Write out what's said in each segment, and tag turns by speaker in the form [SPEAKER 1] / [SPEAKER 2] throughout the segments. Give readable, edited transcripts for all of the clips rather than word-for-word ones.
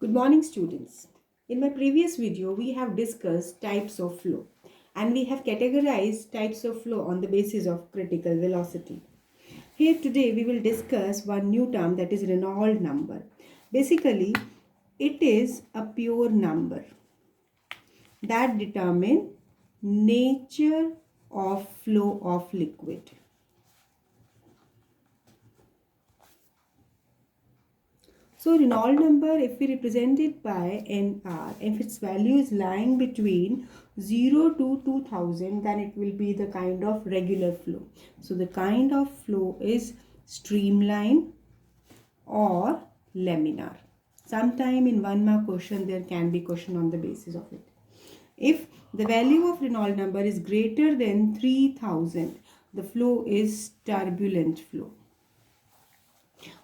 [SPEAKER 1] Good morning, students. In my previous video, we have discussed types of flow and we have categorized types of flow on the basis of critical velocity. Here today, we will discuss one new term, that is Reynolds number. Basically, it is a pure number that determine nature of flow of liquid. So Reynolds number, if we represent it by NR, if its value is lying between 0 to 2000, then it will be the kind of regular flow. So the kind of flow is streamline or laminar. Sometime in 1 mark question, there can be question on the basis of it. If the value of Reynolds number is greater than 3000, the flow is turbulent flow.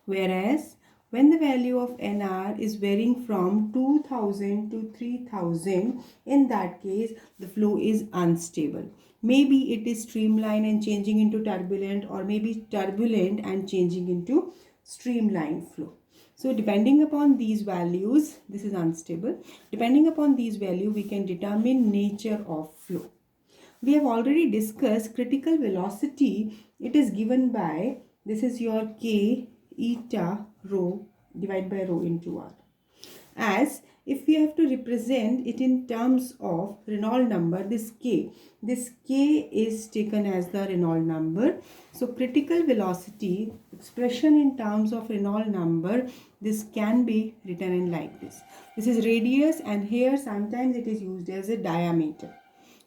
[SPEAKER 1] Whereas when the value of NR is varying from 2000 to 3000, in that case the flow is unstable. Maybe it is streamlined and changing into turbulent, or maybe turbulent and changing into streamlined flow. So depending upon these values, this is unstable. Depending upon these values, we can determine nature of flow. We have already discussed critical velocity. It is given by, this is your K eta rho divided by rho into R. As if we have to represent it in terms of Reynolds number, this K is taken as the Reynolds number. So critical velocity expression in terms of Reynolds number, this can be written in like this. This is radius, and here sometimes it is used as a diameter.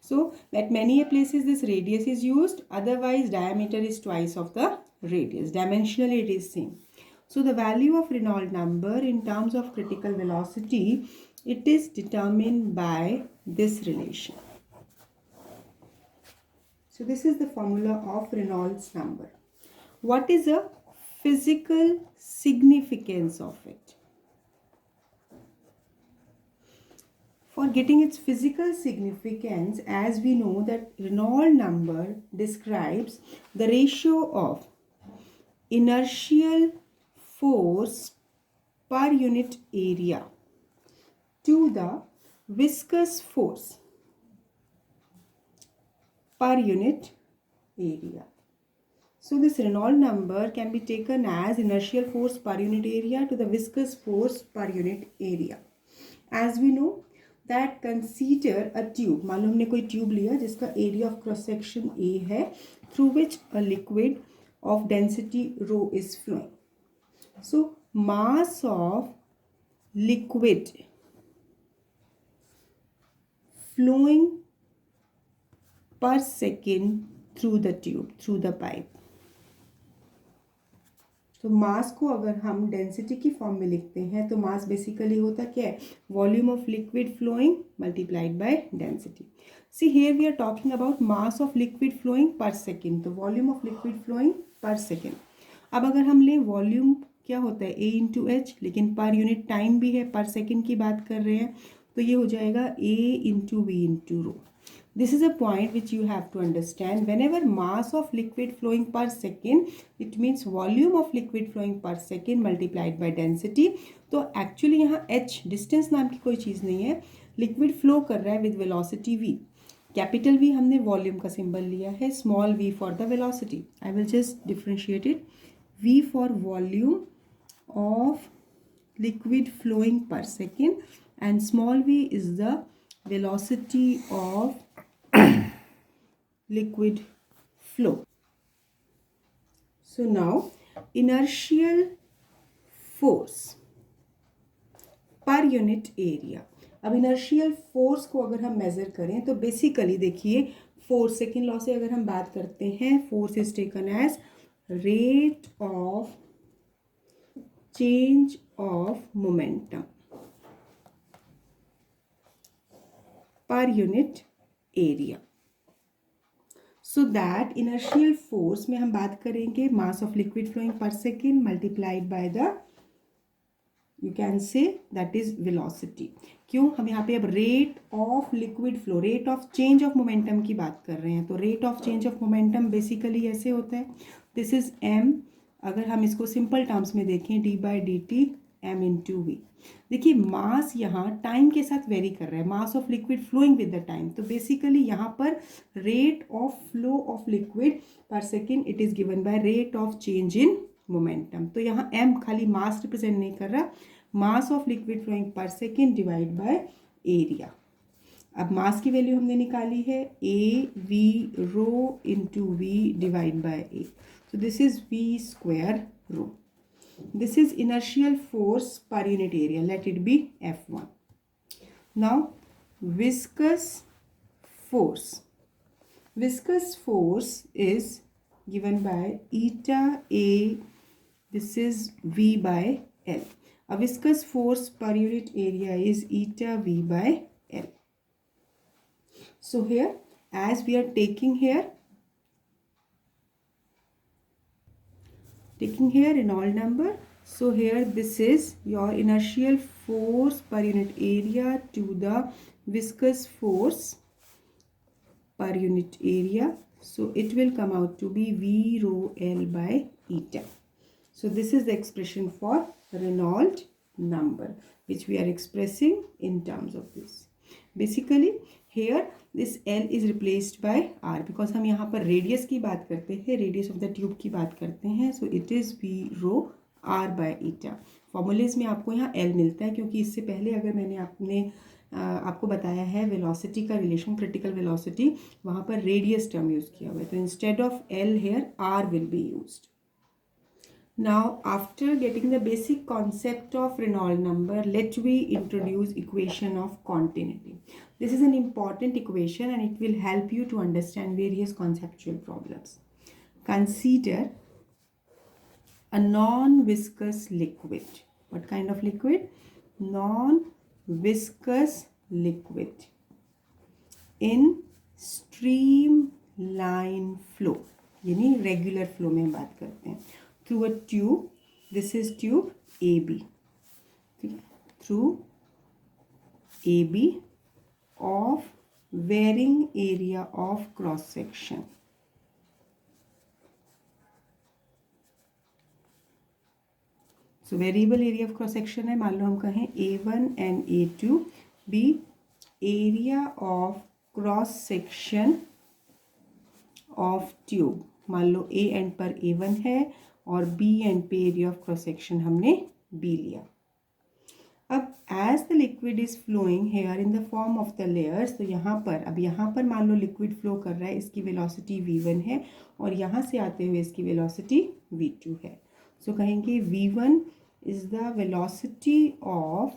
[SPEAKER 1] So at many places this radius is used, otherwise diameter is twice of the radius. Dimensionally it is same. So the value of Reynolds number in terms of critical velocity, it is determined by this relation. So this is the formula of Reynolds number. What is the physical significance of it? For getting its physical significance, as we know that Reynolds number describes the ratio of inertial force per unit area to the viscous force per unit area. So this Reynolds number can be taken as inertial force per unit area to the viscous force per unit area. As we know that consider a tube, मान लो हमने कोई tube लिया जिसका area of cross section A है, through which a liquid of density rho is flowing. So mass of liquid flowing per second through the tube, through the pipe. तो मास को अगर हम डेंसिटी की फॉर्म में लिखते हैं तो मास बेसिकली होता क्या है, volume of liquid flowing multiplied by density. See here we are talking about mass of liquid flowing per second, तो volume of liquid flowing per second. अब अगर हम लें वॉल्यूम क्या होता है A इंटू एच, लेकिन पर यूनिट टाइम भी है, पर सेकेंड की बात कर रहे हैं, तो ये हो जाएगा A into V into rho. This is a point which you have to understand. Whenever mass of liquid flowing per second, it means volume of liquid flowing per second multiplied by density. तो actually यहाँ h distance नाम की कोई चीज़ नहीं है, liquid flow कर रहा है with velocity v. Capital V हमने volume का symbol लिया है, small v for the velocity. I will just differentiate it. V for volume of liquid flowing per second and small v is the velocity of liquid flow. So now inertial force per unit area. अब inertial force को अगर हम major करें तो basically देखिए, force second law से अगर हम बात करते हैं, force is taken as rate of change of momentum per unit area. So that inertial force में हम बात करेंगे mass of liquid flowing per second multiplied by the, you can say that is velocity. क्यों, हम यहाँ पे अब rate of liquid flow, rate of change of momentum की बात कर रहे हैं. तो rate of change of momentum basically ऐसे होता है, दिस इज m. अगर हम इसको सिंपल टर्म्स में देखें, d by D T m into V. देखिए मास यहाँ टाइम के साथ वेरी कर रहा है, mass of liquid flowing with the time. तो बेसिकली यहाँ पर rate of flow of liquid per second it is given by rate of change in momentum. तो यहाँ m खाली मास रिप्रेजेंट नहीं कर रहा, mass of liquid flowing per second divide by area. अब मास की वैल्यू हमने निकाली है A V rho into V divide by A. So this is V square rho. This is inertial force per unit area. Let it be F1. Now viscous force. Viscous force is given by eta A. This is V by L. A viscous force per unit area is eta V by L. So here, as we are taking here Reynolds number, so here this is your inertial force per unit area to the viscous force per unit area, so it will come out to be V rho L by eta. So this is the expression for Reynolds number which we are expressing in terms of this. Basically here this L is replaced by R because हम यहाँ पर radius की बात करते हैं, radius of the tube की बात करते हैं। So it is V rho R by eta. Formulae में आपको यहाँ L मिलता है क्योंकि इससे पहले अगर मैंने आपको बताया है वेलोसिटी का रिलेशन, क्रिटिकल वेलोसिटी, वहाँ पर रेडियस टर्म यूज़ किया हुआ है। तो instead of L here R will be used. Now, after getting the basic concept of Reynolds number, let we introduce equation of continuity. This is an important equation and it will help you to understand various conceptual problems. Consider a non-viscous liquid. What kind of liquid? Non-viscous liquid in streamline flow. यानी regular flow में बात करते हैं। Through a tube, this is tube AB, through AB of varying area of cross section. So variable area of cross section है, मान लो हम कहें A1 and A2 be area of cross section of tube. मान लो A end पर A1 है और B end पे area of cross section हमने B लिया। अब as the liquid is flowing here in the form of the layers, तो यहाँ पर मान लो लिक्विड फ्लो कर रहा है, इसकी वेलोसिटी V1 है और यहाँ से आते हुए इसकी वेलोसिटी V2 है। सो कहेंगे V1 is the velocity of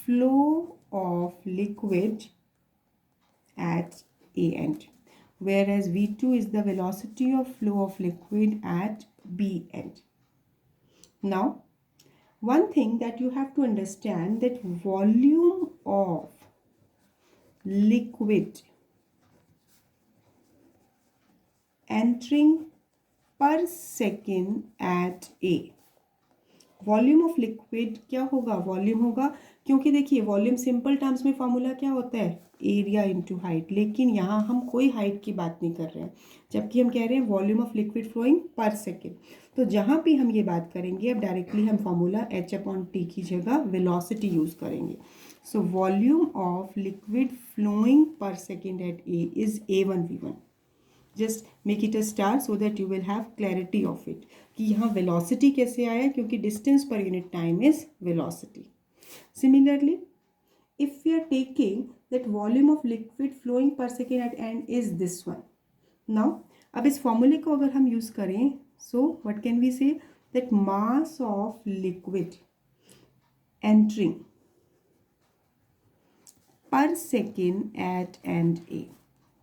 [SPEAKER 1] flow of liquid eight A end, whereas V2 is the velocity of flow of liquid at B end. Now, one thing that you have to understand, that volume of liquid entering per second at A. Volume of liquid क्या होगा? Volume होगा, क्योंकि देखिए volume simple terms में formula क्या होता है? Area into height. लेकिन यहाँ हम कोई हाइट की बात नहीं कर रहे हैं, जबकि हम कह रहे हैं volume of liquid flowing per second. तो जहाँ भी हम ये बात करेंगे, अब डायरेक्टली हम फॉर्मूला H/T की जगह वेलोसिटी यूज़ करेंगे। So volume of liquid flowing per second at A is A1V1। Just make it a star so that you will have clarity of it कि यहाँ वेलोसिटी कैसे आया, क्योंकि distance per unit time is velocity. Similarly if we are taking that volume of liquid flowing per second at end is this one. Now अब इस फॉर्मूले को अगर हम यूज़ करें, so what can we say, that mass of liquid entering per second at end A,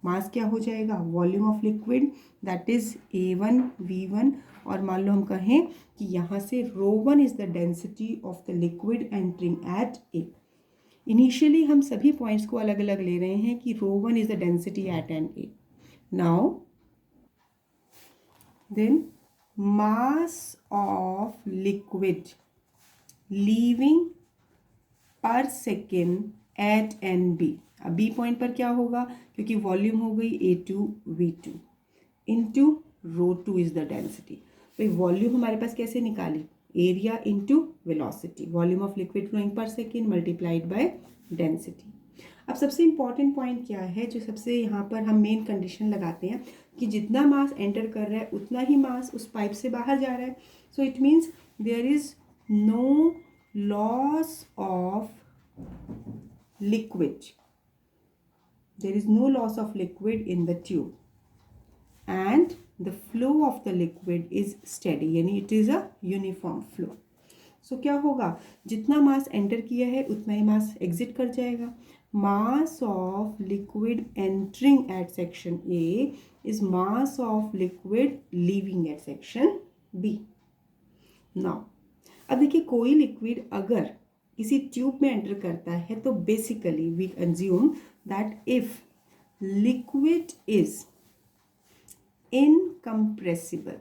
[SPEAKER 1] मास क्या हो जाएगा? Volume of liquid that is A1V1, और मान लो हम कहें कि यहाँ से ρ1 is the density of the liquid entering at A। Initially हम सभी पॉइंट्स को अलग अलग ले रहे हैं कि ρ1 is the density at an A। Now then mass of liquid leaving per second at an B। अब B पॉइंट पर क्या होगा, क्योंकि वॉल्यूम हो गई A2V2 into ρ2 is the density. तो वॉल्यूम हमारे पास कैसे निकाली? area into velocity, volume of liquid flowing per second multiplied by density. अब सबसे इम्पॉर्टेंट पॉइंट क्या है, जो सबसे यहाँ पर हम मेन कंडीशन लगाते हैं कि जितना मास एंटर कर रहा है उतना ही मास उस पाइप से बाहर जा रहा है. So it means there is no loss of liquid. There is no loss of liquid in the tube, and the flow of the liquid is steady, यानी it is a uniform flow. So क्या होगा, जितना mass enter किया है उतना ही मास exit कर जाएगा. Mass of liquid entering at section A is mass of liquid leaving at section B. Now, अब देखिए कोई लिक्विड अगर किसी ट्यूब में एंटर करता है तो basically we consume that if liquid is incompressible,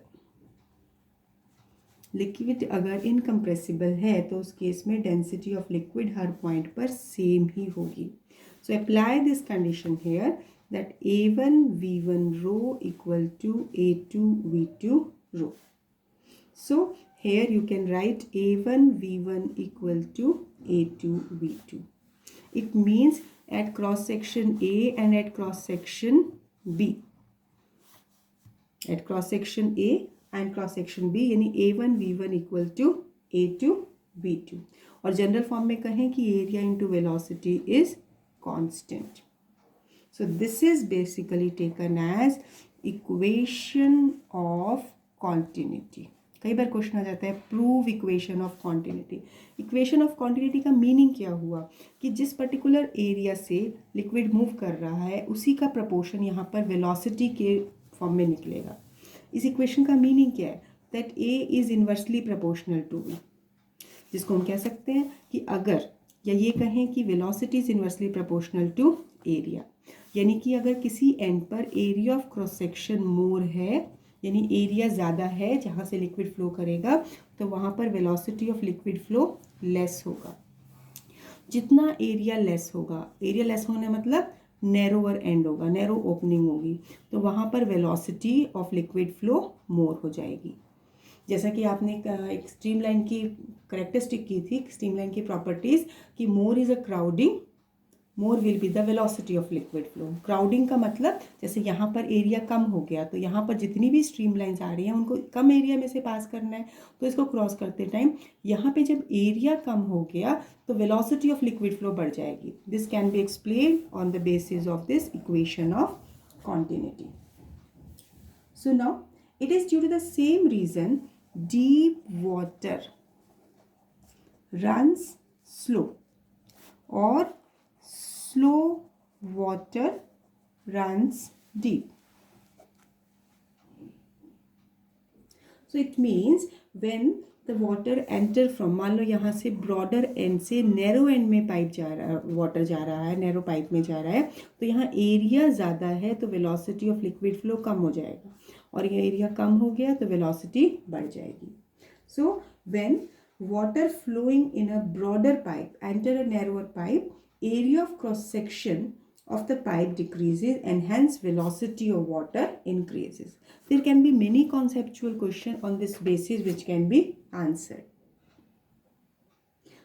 [SPEAKER 1] liquid अगर इनकम्प्रेसिबल है तो उस केस में डेंसिटी ऑफ लिक्विड हर पॉइंट पर सेम ही होगी. So apply this condition here that A1 V1 rho equal to A2 V2 rho. So here you can write A1 V1 equal to A2 V2. It means at cross section A and at cross section B. At cross section A and cross section B यानी A1 V1 equal to A2 V2. और general form में कहें कि area into velocity is constant. So this is basically taken as equation of continuity. कई बार question आ जाता है prove equation of continuity. Equation of continuity का meaning क्या हुआ कि जिस पर्टिकुलर एरिया से लिक्विड मूव कर रहा है उसी का प्रपोर्शन यहाँ पर वेलोसिटी के फॉर्म में निकलेगा. इस इक्वेशन का मीनिंग क्या है, that A is inversely proportional to V, जिसको हम कह सकते हैं कि अगर, या ये कहें कि velocity is inversely proportional to area, यानी कि अगर किसी एंड पर area of cross section more है, यानी एरिया ज़्यादा है जहाँ से लिक्विड फ्लो करेगा, तो वहाँ पर velocity of liquid flow less होगा. जितना एरिया लेस होगा, एरिया लेस होने मतलब नैरोअर एंड होगा, नैरो ओपनिंग होगी, तो वहाँ पर वेलोसिटी ऑफ लिक्विड फ्लो मोर हो जाएगी. जैसा कि आपने एक स्ट्रीमलाइन की करेक्टरिस्टिक की थी, स्ट्रीमलाइन की प्रॉपर्टीज़ कि मोर is a crowding, more will be the velocity of liquid flow. Crowding का मतलब जैसे यहाँ पर एरिया कम हो गया तो यहाँ पर जितनी भी स्ट्रीम लाइन्स आ रही हैं उनको कम एरिया में से पास करना है, तो इसको क्रॉस करते टाइम यहाँ पे जब एरिया कम हो गया तो वेलोसिटी ऑफ लिक्विड फ्लो बढ़ जाएगी. This can be explain on the basis of this equation of continuity. So now it is due to the same reason deep water runs slow और slow water runs deep. So it means when the water enter from, मान लो यहाँ से broader end से narrow end में pipe जा रहा है, water जा रहा है, narrow पाइप में जा रहा है, तो यहाँ एरिया ज़्यादा है तो velocity of liquid flow कम हो जाएगा, और ये एरिया कम हो गया तो velocity बढ़ जाएगी. So when water flowing in a broader pipe enter a narrower pipe, area of cross section of the pipe decreases and hence velocity of water increases. There can be many conceptual questions on this basis which can be answered.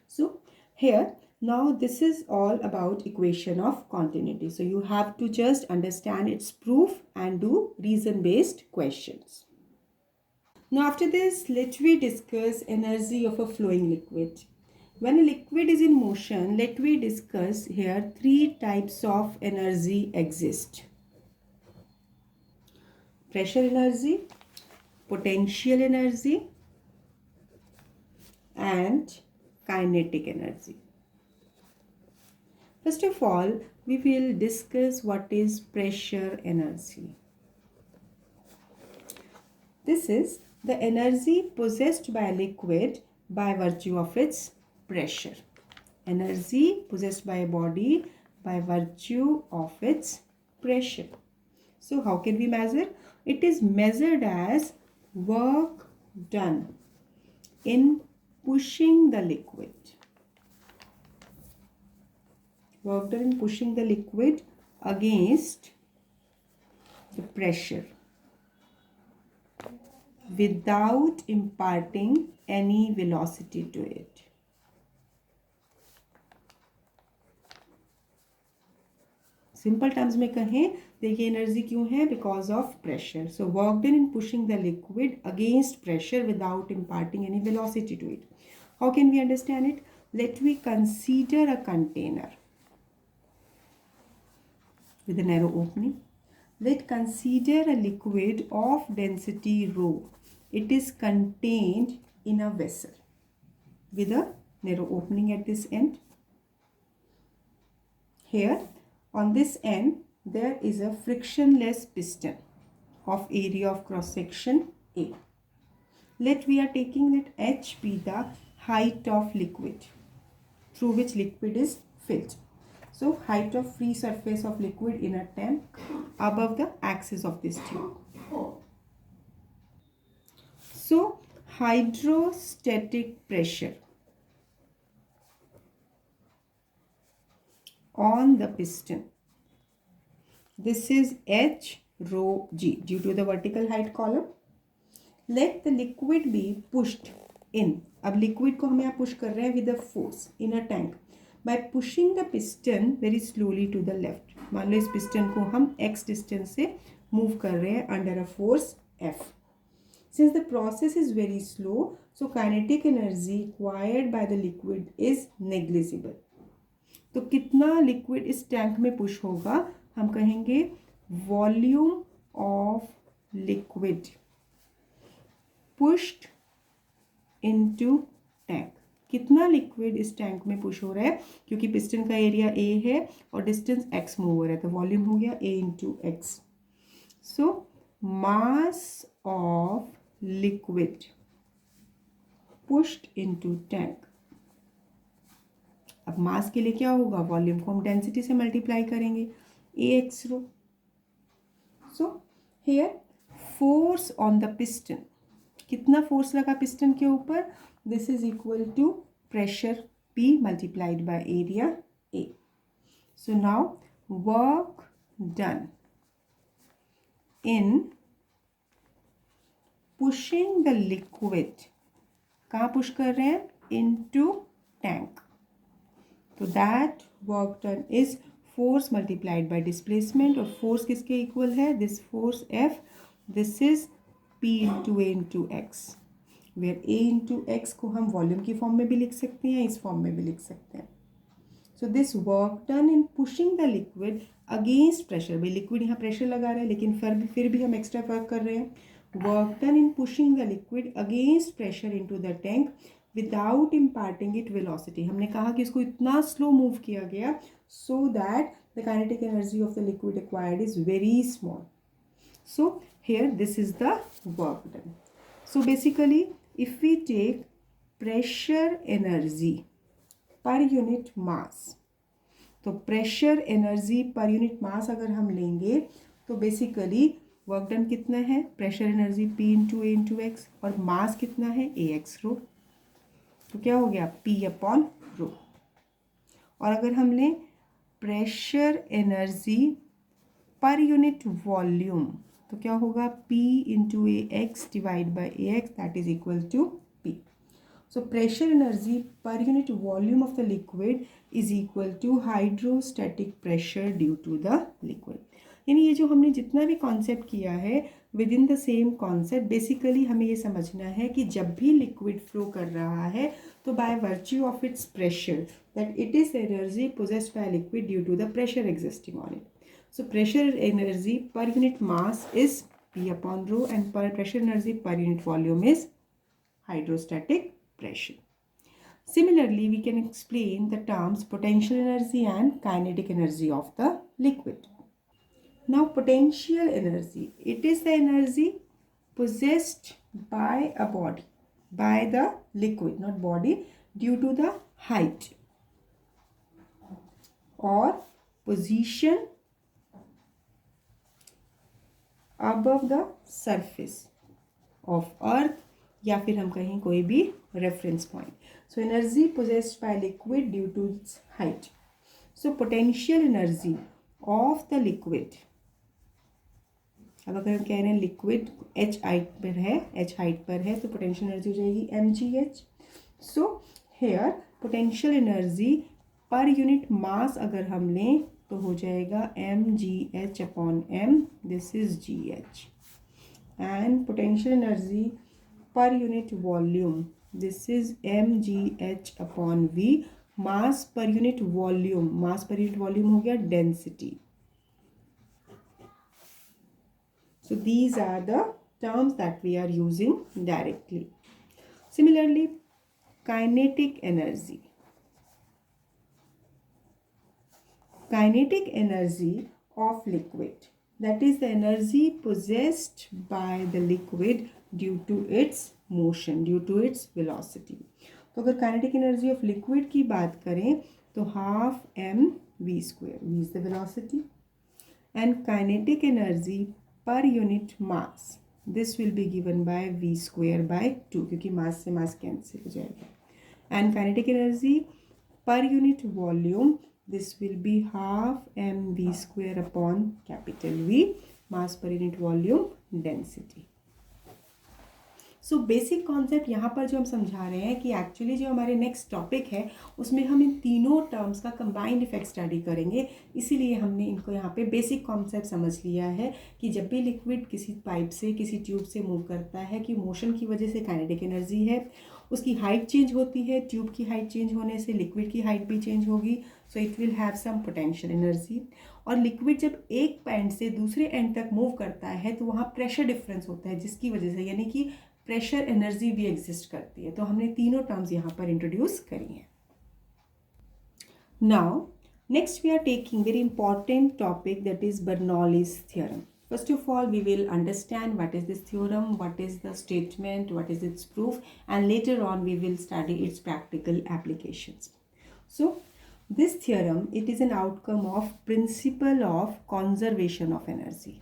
[SPEAKER 1] So here now this is all about equation of continuity. So you have to just understand its proof and do reason based questions. Now after this, let we discuss energy of a flowing liquid. When a liquid is in motion, let we discuss here three types of energy exist. Pressure energy, potential energy, and kinetic energy. First of all, we will discuss what is pressure energy. This is the energy possessed by a liquid by virtue of its pressure. Energy possessed by a body by virtue of its pressure. So how can we measure? It is measured as work done in pushing the liquid. Work done in pushing the liquid against the pressure. without imparting any velocity to it. Simple terms में कहें, देखिए energy क्यों है, because of pressure. So work done in pushing the liquid against pressure without imparting any velocity to it. How can we understand it? Let we consider a container with a narrow opening. Let consider a liquid of density rho. It is contained in a vessel with a narrow opening at this end. Here on this end there is a frictionless piston of area of cross section A. Let we are taking that h be the height of liquid through which liquid is filled. So height of free surface of liquid in a tank above the axis of this tube. So hydrostatic pressure on the piston. This is h rho g due to the vertical height column. Let the liquid be pushed in. अब liquid को हम यहाँ push कर रहे हैं with a force in a tank. By pushing the piston very slowly to the left. मान लो इस piston को हम x distance से move कर रहे हैं under a force F. Since the process is very slow, so kinetic energy required by the liquid is negligible. तो कितना liquid इस tank में push होगा? हम कहेंगे volume of liquid pushed into tank. कितना लिक्विड इस टैंक में पुश हो रहा है, क्योंकि पिस्टन का एरिया A है और डिस्टेंस x मूव हो रहा है, तो वॉल्यूम हो गया A into x. So mass of liquid pushed into tank. अब मास के लिए क्या होगा, वॉल्यूम को हम डेंसिटी से मल्टीप्लाई करेंगे, ax rho. So here force on the piston, कितना फोर्स लगा पिस्टन के ऊपर, this is equal to pressure P multiplied by area A. So now work done in pushing the liquid, कहाँ push कर रहे हैं, into tank. तो that work done is force multiplied by displacement, और force किसके equal है, this force F, this is P into A into X. Where A into X को हम वॉल्यूम की फॉर्म में भी लिख सकते हैं, इस फॉर्म में भी लिख सकते हैं. So this work done in pushing the liquid against pressure. भाई लिक्विड यहाँ प्रेशर लगा रहा है, लेकिन फिर भी हम एक्स्ट्रा वर्क कर रहे हैं. Work done in pushing the liquid against pressure into the tank without imparting it velocity. हमने कहा कि इसको इतना स्लो मूव किया गया so that the kinetic energy of the liquid required is very small. So here this is the work done. So basically if we take pressure energy per unit mass, तो pressure energy per unit mass अगर हम लेंगे तो basically work done कितना है, pressure energy P into ए into x, और मास कितना है AX रो. तो क्या हो गया P अपॉन रो. और अगर हम लें pressure energy per unit volume, तो क्या होगा P into A X divide by A X, that is equal to P. So pressure energy per unit volume of the liquid is equal to hydrostatic pressure due to the liquid. यानी ये जो हमने जितना भी concept किया है within the same concept, basically हमें ये समझना है कि जब भी लिक्विड फ्लो कर रहा है तो by virtue of its pressure that it is energy possessed by liquid due to the pressure existing on it. So pressure energy per unit mass is P upon rho, and pressure energy per unit volume is hydrostatic pressure. Similarly, we can explain the terms potential energy and kinetic energy of the liquid. Now potential energy, it is the energy possessed by a body, by the liquid, not body, due to the height or position above the surface of earth, या फिर हम कहें कोई भी reference point. So energy possessed by liquid due to its height. So potential energy of the liquid अब अगर हम कह रहे हैं लिक्विड h हाइट पर है तो पोटेंशियल एनर्जी हो जाएगी mgh. So here potential energy per unit mass अगर हम लें तो हो जाएगा mgh upon m. This is gh. And potential energy per unit volume, this is mgh upon v. Mass per unit volume, mass per unit volume हो गया density. So these are the terms that we are using directly. Similarly, kinetic energy. Kinetic energy of liquid, that is the energy possessed by the liquid due to its motion, due to its velocity. तो अगर kinetic energy of liquid की बात करें तो half mv square, v is the velocity, and kinetic energy per unit mass, this will be given by v square by 2 क्योंकि मास से मास cancel हो जाएगा. And kinetic energy per unit volume, this will be half mv square upon capital V, mass per unit volume density. So basic concept यहाँ पर जो हम समझा रहे हैं कि एक्चुअली जो हमारे नेक्स्ट टॉपिक है उसमें हम इन तीनों टर्म्स का कंबाइंड इफेक्ट स्टडी करेंगे. इसीलिए हमने इनको यहाँ पे बेसिक कॉन्सेप्ट समझ लिया है कि जब भी लिक्विड किसी पाइप से किसी ट्यूब से मूव करता है कि मोशन की वजह से काइनेटिक एनर्जी है, उसकी हाइट चेंज होती है, ट्यूब की हाइट चेंज होने से लिक्विड की हाइट भी चेंज होगी, so it will have some potential energy. और लिक्विड जब एक एंड से दूसरे एंड तक मूव करता है तो वहाँ प्रेशर डिफरेंस होता है जिसकी वजह से यानी कि प्रेशर एनर्जी भी एग्जिस्ट करती है. तो हमने तीनों टर्म्स यहाँ पर इंट्रोड्यूस करी हैं. Now next we are taking very important topic that is Bernoulli's theorem. First of all, we will understand what is this theorem, what is the statement, what is its proof, and later on we will study its practical applications. So, this theorem, it is an outcome of principle of conservation of energy.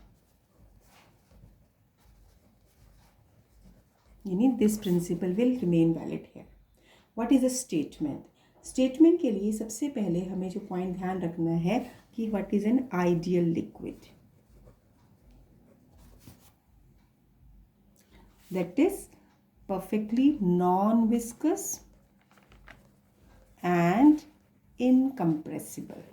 [SPEAKER 1] यानी this principle will remain valid here. What is a statement? Statement के लिए सबसे पहले हमें जो point ध्यान रखना है कि what is an ideal liquid. That is perfectly non-viscous and incompressible.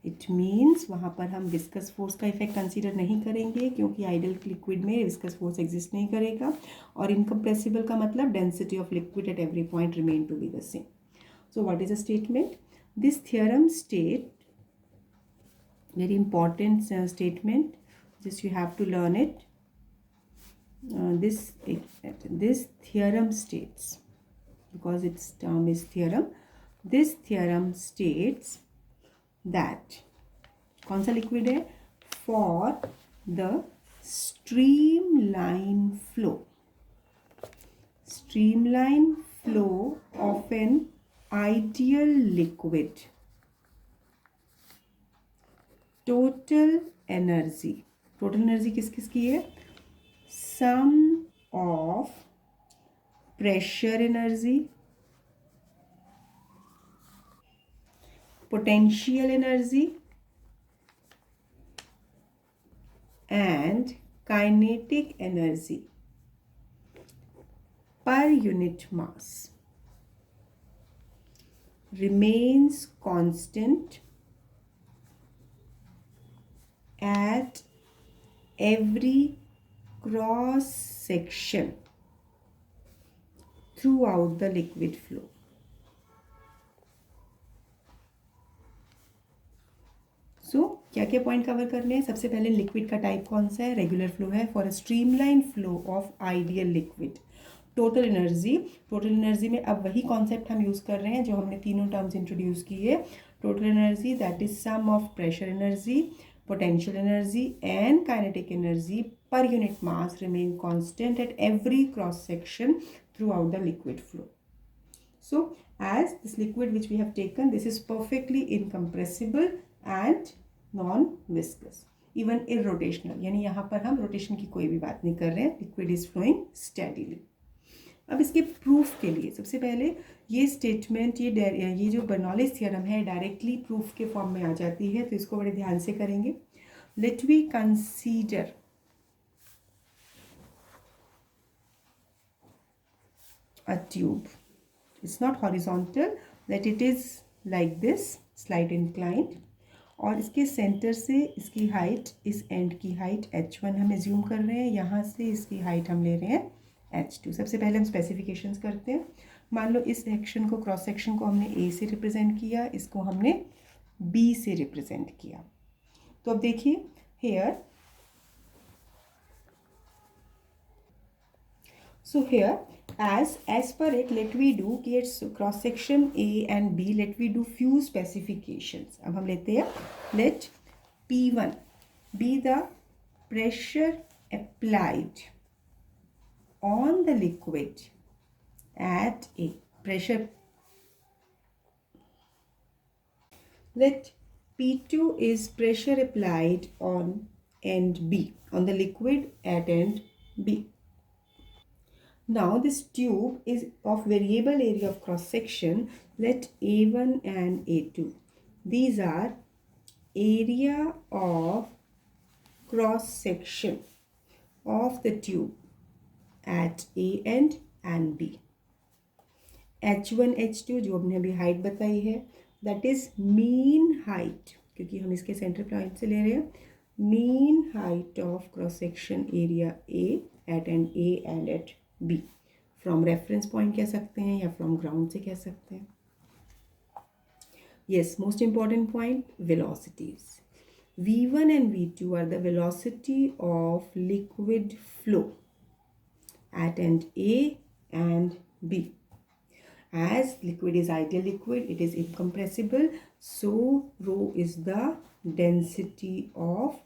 [SPEAKER 1] It means वहाँ पर हम विस्कस फोर्स का इफेक्ट कंसीडर नहीं करेंगे क्योंकि आइडियल लिक्विड में विस्कस फोर्स एग्जिस्ट नहीं करेगा. और इनकम्प्रेसिबल का मतलब density of liquid at every point remain to be the same. So what is a statement? This theorem state, very important statement, just you have to learn it. This theorem states, because its term is theorem, this theorem states that कौन सा liquid है? For the streamline flow of an ideal liquid, total energy किस किस की है? Sum of pressure energy, potential energy, and kinetic energy per unit mass remains constant at every cross section throughout the liquid flow. सो क्या क्या point cover करने हैं? सबसे पहले लिक्विड का टाइप कौन सा है? रेगुलर फ्लो है. For a streamline flow of ideal liquid, total energy में अब वही कॉन्सेप्ट हम यूज़ कर रहे हैं जो हमने तीनों टर्म्स इंट्रोड्यूस किए. Total energy that is sum of pressure energy, potential energy and kinetic energy per unit mass remain constant at every cross section throughout the liquid flow. So as this liquid which we have taken, this is perfectly incompressible and non-viscous, even irrotational, यानी यहाँ पर हम rotation की कोई भी बात नहीं कर रहे हैं. Liquid is flowing steadily. अब इसके प्रूफ के लिए सबसे पहले ये स्टेटमेंट, ये जो बर्नौलीज थ्योरम है डायरेक्टली प्रूफ के फॉर्म में आ जाती है, तो इसको बड़े ध्यान से करेंगे. let we consider a tube. It's not horizontal, that it is like this, slight inclined, और इसके सेंटर से इसकी हाइट, इस एंड की हाइट h1 हम एज्यूम कर रहे हैं, यहाँ से इसकी हाइट हम ले रहे हैं h2। सबसे पहले हम स्पेसिफिकेशंस करते हैं। मान लो इस सेक्शन को, क्रॉस सेक्शन को हमने A से रिप्रेजेंट किया, इसको हमने B से रिप्रेजेंट किया। तो अब देखिए hair, so here as per it, let we do कि it's cross section A and B, let we do few specifications। अब हम लेते हैं, let P1 be the pressure applied on the liquid at A, pressure। let P2 is pressure applied on end B, on the liquid at end B। Now this tube is of variable area of cross section. Let A1 and A2, these are area of cross section of the tube at A end and B। H1 H2 जो हमने अभी height बताई है, that is mean height, क्योंकि हम इसके centre point से ले रहे हैं, mean height of cross section area A at end A and at B। From reference point कह सकते हैं या फ्रॉम ग्राउंड से कह सकते हैं। yes, most important point, velocities। V1 and V2 are the velocity of liquid flow at end A and B। as liquid is ideal liquid, it is incompressible, so rho is the density of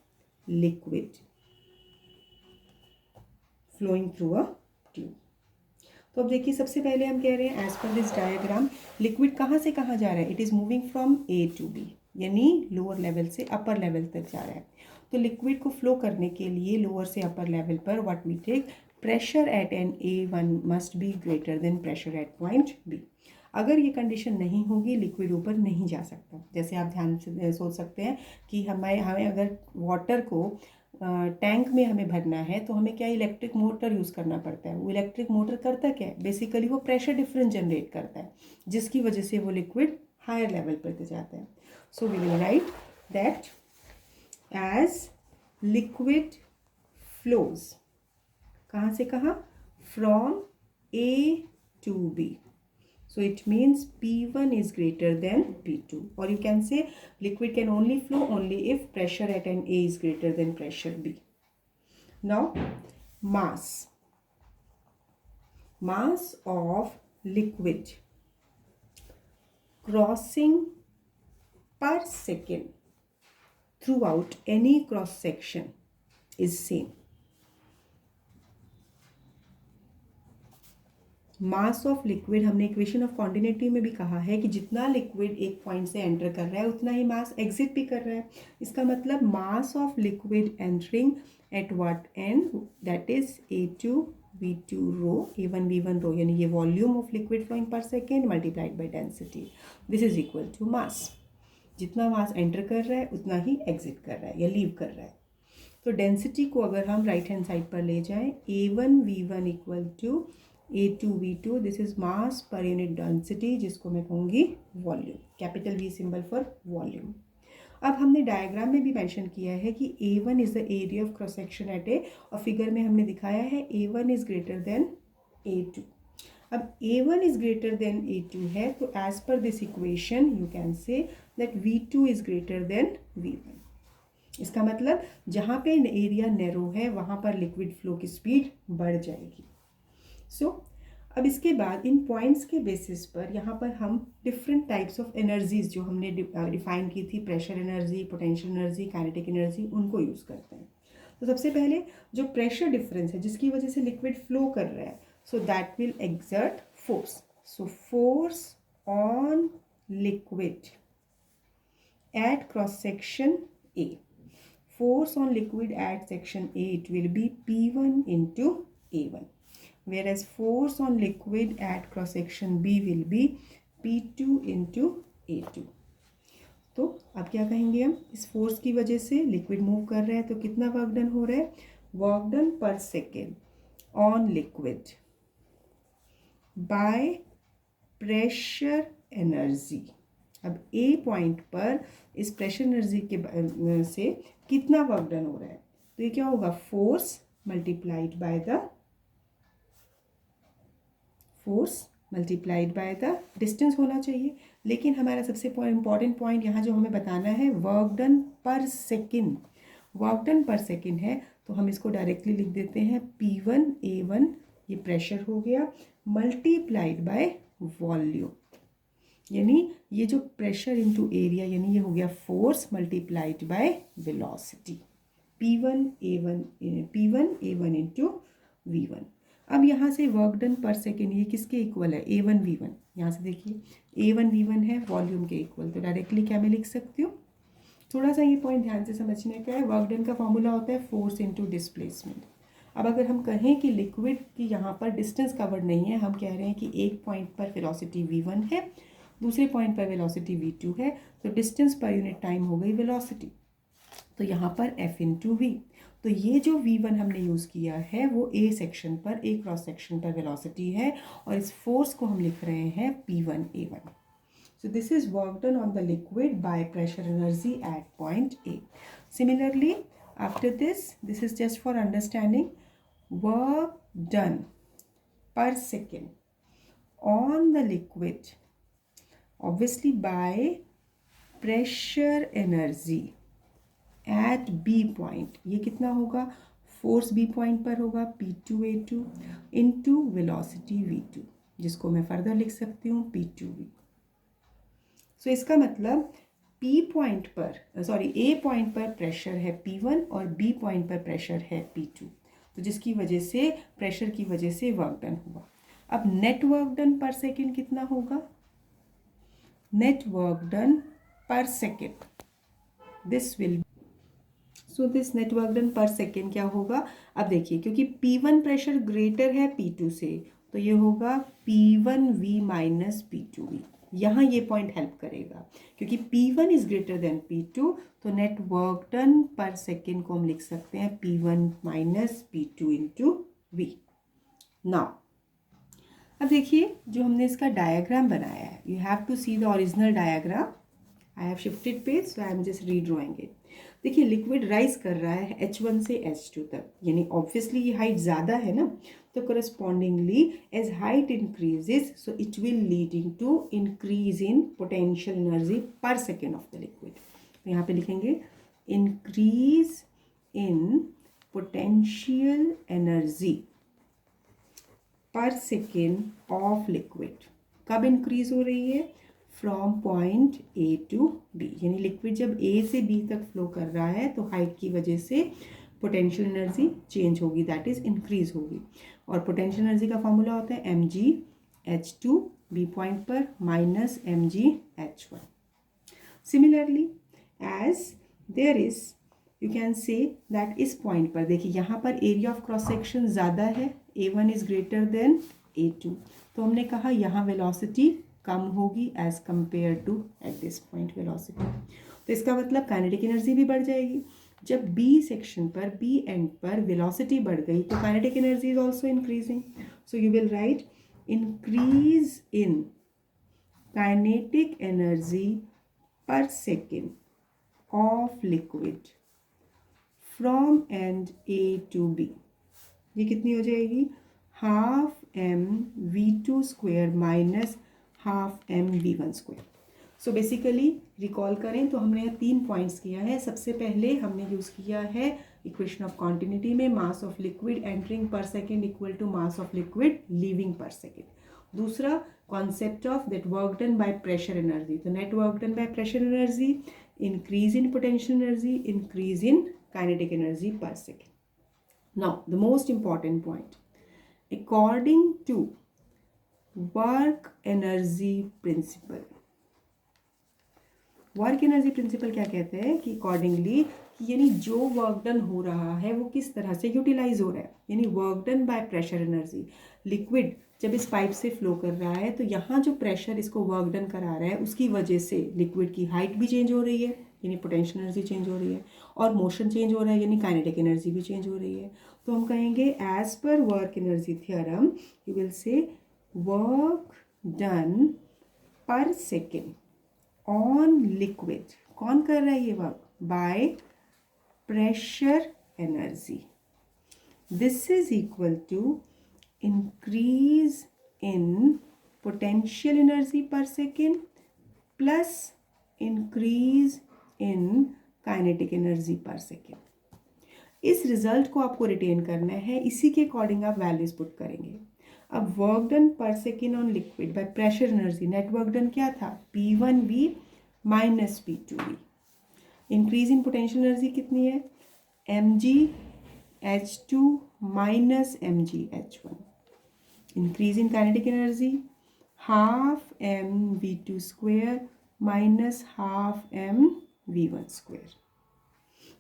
[SPEAKER 1] liquid flowing through a tube। तो अब देखिए सबसे पहले हम कह रहे हैं, as per this diagram, liquid कहाँ से कहाँ जा रहा है, it is moving from A to B, यानी लोअर लेवल से अपर लेवल तक जा रहा है। तो लिक्विड को फ्लो करने के लिए लोअर से अपर लेवल पर what we take, pressure at an A1 must be greater than pressure at point B। अगर ये कंडीशन नहीं होगी, लिक्विड ऊपर नहीं जा सकता। जैसे आप ध्यान से सोच सकते हैं कि हमें अगर वाटर को टैंक में हमें भरना है तो हमें क्या इलेक्ट्रिक मोटर यूज़ करना पड़ता है। वो इलेक्ट्रिक मोटर करता क्या है, बेसिकली वो प्रेशर डिफरेंस जनरेट करता है, जिसकी वजह से वो लिक्विड हायर लेवल पर जाता है। So we will write that as liquid flows, कहाँ से कहाँ, from A to B, so it means P1 is greater than P2, or you can say liquid can only flow only if pressure at an A is greater than pressure B। now mass of liquid crossing per second throughout any cross section is same। Mass of liquid हमने equation of continuity में भी कहा है कि जितना liquid एक point से enter कर रहा है उतना ही मास एग्जिट भी कर रहा है। इसका मतलब mass of liquid entering at what end, that is A2 V2 rho, A1 V1 rho, यानी ये volume of liquid flowing per second multiplied by density, this is equal to mass. जितना मास एंटर कर रहा है उतना ही exit कर रहा है या लीव कर रहा है। तो डेंसिटी को अगर हम राइट हैंड साइड पर ले जाएं, A1 V1 equal to A2 V2, this is mass per unit density, जिसको मैं कहूँगी volume, capital V symbol for volume. अब हमने डायग्राम में भी मेंशन किया है कि A1 is the area of cross section at A, और फिगर में हमने दिखाया है A1 is greater then A2। अब A1 is greater then A2 है, तो as per this equation you can say that V2 is greater than V1। इसका मतलब जहाँ पे एरिया नैरो है वहाँ पर लिक्विड फ्लो की स्पीड बढ़ जाएगी। सो अब इसके बाद इन पॉइंट्स के बेसिस पर यहाँ पर हम डिफरेंट टाइप्स ऑफ एनर्जीज जो हमने डिफाइन की थी, pressure energy, potential energy, kinetic energy, उनको यूज़ करते हैं। तो सबसे पहले जो प्रेशर डिफरेंस है जिसकी वजह से लिक्विड फ्लो कर रहा है, so that will exert force. So force on liquid at cross section A, force on liquid at section A, it will be P1 into A1, whereas force on liquid at cross section B will be P2 into A2। तो अब क्या कहेंगे हम, इस force की वजह से liquid move कर रहा है तो कितना वर्क डन हो रहा है, work done per second on liquid by pressure energy. अब ए पॉइंट पर इस प्रेशर एनर्जी के से कितना वर्क डन हो रहा है, तो ये क्या होगा, force multiplied by the distance होना चाहिए। लेकिन हमारा सबसे इम्पॉर्टेंट पॉइंट यहाँ जो हमें बताना है, work done per second, work done per second है तो हम इसको डायरेक्टली लिख देते हैं P1 A1, ये प्रेशर हो गया, मल्टीप्लाइड बाय वॉल्यूम, यानी ये जो प्रेशर इनटू एरिया, यानी ये हो गया force multiplied by velocity, P1 A1 into V1। अब यहाँ से वर्क डन पर सेकेंड ये किसके इक्वल है, A1 V1, यहाँ से देखिए A1 V1 है वॉल्यूम के इक्वल, तो डायरेक्टली क्या मैं लिख सकती हूँ, थोड़ा सा ये पॉइंट ध्यान से समझने का है। वर्क डन का फॉर्मूला होता है फोर्स इनटू डिस्प्लेसमेंट। अब अगर हम कहें कि लिक्विड की यहाँ पर डिस्टेंस कवर्ड नहीं है, हम कह रहे हैं कि एक पॉइंट पर वेलोसिटी V1 है, दूसरे पॉइंट पर वेलोसिटी V2 है, तो डिस्टेंस पर यूनिट टाइम हो गई वेलोसिटी, तो यहाँ पर F इंटू वी। तो ये जो V1 हमने यूज़ किया है वो ए सेक्शन पर, ए क्रॉस सेक्शन पर वेलोसिटी है, और इस फोर्स को हम लिख रहे हैं P1 A1। So this is work done on the liquid by pressure energy at point A. Similarly, after this is just for understanding, work done per second on the liquid, obviously by pressure energy at B point, ये कितना होगा, force B point पर होगा P2 A2 into velocity V2, जिसको मैं further लिख सकती हूँ P2V। सो इसका मतलब P पॉइंट पर, A पॉइंट पर प्रेशर है P1 और B पॉइंट पर प्रेशर है P2, तो जिसकी वजह से प्रेशर की वजह से वर्क डन हुआ। अब net work done per second कितना होगा, net work done per second, this will, so this net work done per second क्या होगा, अब देखिए क्योंकि P1 प्रेशर ग्रेटर है P2 से, तो ये होगा P1V माइनस P2V। यहाँ ये पॉइंट हेल्प करेगा क्योंकि P1 is greater then P2, तो net work done per second को हम लिख सकते हैं P1 minus P2 into V। Now अब देखिए जो हमने इसका डायग्राम बनाया है, you have to see the original diagram. I have shifted page, so I am just redrawing it. देखिए लिक्विड राइज कर रहा है H1 से H2 तक, यानी ऑब्वियसली ये हाइट ज़्यादा है ना, तो correspondingly as height increases so it will leading to increase in potential energy per second of the liquid. तो यहाँ पे लिखेंगे increase in potential energy per second of liquid. कब इंक्रीज हो रही है, from point A to B, यानी liquid जब A से B तक फ्लो कर रहा है तो हाइट की वजह से पोटेंशियल एनर्जी चेंज होगी, दैट इज इंक्रीज होगी। और पोटेंशियल एनर्जी का फॉर्मूला होता है mgh2 B पॉइंट पर minus mgh1। Similarly as there is, you can say that इस पॉइंट पर देखिए यहाँ पर एरिया ऑफ क्रॉस सेक्शन ज़्यादा है, A1 is greater then A2, तो हमने कहा यहाँ वेलोसिटी कम होगी as compare to at this point velocity, तो इसका मतलब काइनेटिक एनर्जी भी बढ़ जाएगी। जब B सेक्शन पर, B एंड पर वेलोसिटी बढ़ गई तो kinetic energy is also increasing, so you will write increase in kinetic energy per second of liquid from end A to B। ये कितनी हो जाएगी, half mv2 square minus half mv1 square. So basically recall करें तो हमने यहाँ 3 points किया है। सबसे पहले हमने यूज़ किया है इक्वेशन ऑफ कॉन्टिन्यूटी में mass of liquid entering per second equal to mass of liquid leaving per second. दूसरा concept of that work done by pressure energy, तो net work done by pressure energy, increase in potential energy, increase in kinetic energy per second. Now, the most important point, according to work energy principle, work energy principal क्या कहते हैं कि accordingly, यानी जो work done हो रहा है वो किस तरह से यूटिलाइज हो रहा है, यानी work done by pressure energy, liquid जब इस पाइप से फ्लो कर रहा है तो यहाँ जो प्रेशर इसको वर्क डन करा रहा है उसकी वजह से लिक्विड की हाइट भी चेंज हो रही है, यानी पोटेंशियल एनर्जी चेंज हो रही है, और मोशन चेंज हो रहा है, यानी काइनेटिक एनर्जी भी चेंज हो रही है। तो हम कहेंगे as per work energy theorem you will say work done per second on liquid, कौन कर रहा है ये work? By pressure energy, this is equal to increase in potential energy per second plus increase in kinetic energy per second। इस result को आपको retain करना है, इसी के अकॉर्डिंग आप वैल्यूज पुट करेंगे। अब work done per second on liquid by pressure energy, net work done क्या था? P1V minus P2V। Increase in potential energy कितनी है? mgh2 minus mgh1। Increase in kinetic energy half mv2 square minus half mv1 square.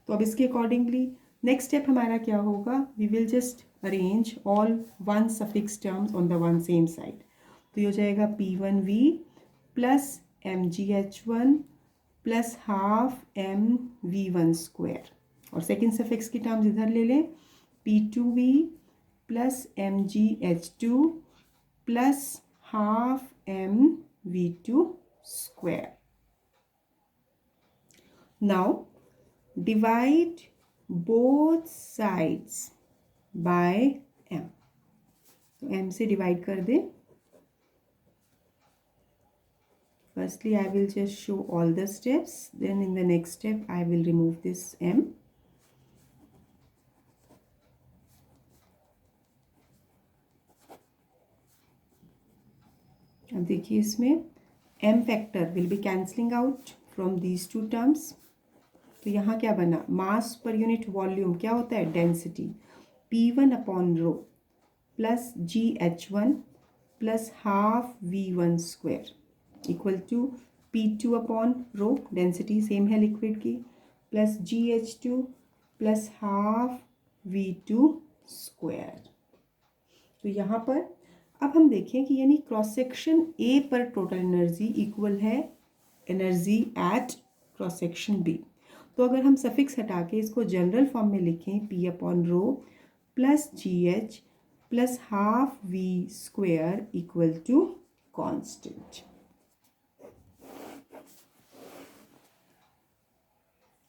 [SPEAKER 1] तो अब इसके accordingly next step हमारा क्या होगा? We will just arrange all one suffix terms on the one same side. तो ये हो जाएगा P1V plus mgh1 plus half mv1 square, और सेकेंड सफिक्स की टर्म्स इधर ले लें, P2V plus mgh2 plus half mv2 square. Now divide both sides by m, तो m से डिवाइड कर दें। Firstly, I will just show all the steps, then in the next step I will remove this m। अब देखिए इसमें m factor will be cancelling out from these two terms. तो यहाँ क्या बना? मास पर यूनिट वॉल्यूम क्या होता है? Density P1 upon rho plus GH1 plus half V1 square equal to P2 upon rho, density same है लिक्विड की, plus GH2 plus half V2 square. तो यहाँ पर अब हम देखें कि यानी क्रॉस सेक्शन ए पर टोटल एनर्जी इक्वल है energy at cross section B. तो अगर हम सफिक्स हटा के इसको जनरल फॉर्म में लिखें, P upon rho plus GH plus half V square equal to constant,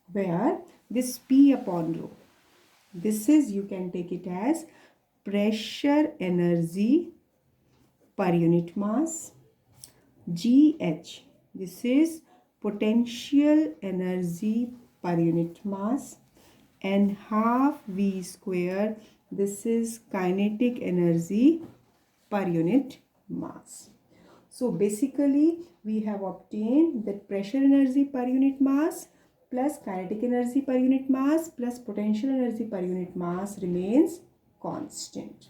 [SPEAKER 1] where this P upon rho, this is, you can take it as pressure energy per unit mass, GH, this is potential energy per unit mass, and half V square, this is kinetic energy per unit mass. So basically we have obtained that pressure energy per unit mass plus kinetic energy per unit mass plus potential energy per unit mass remains constant.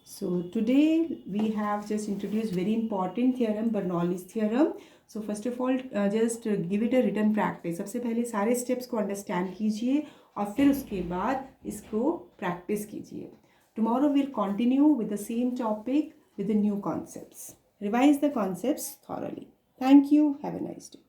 [SPEAKER 1] So today we have just introduced very important theorem, Bernoulli's theorem. So first of all just give it a written practice. सबसे पहले सारे steps को understand कीजिए और फिर उसके बाद इसको practice कीजिए. Tomorrow we'll continue with the same topic with the new concepts. Revise the concepts thoroughly. Thank you. Have a nice day.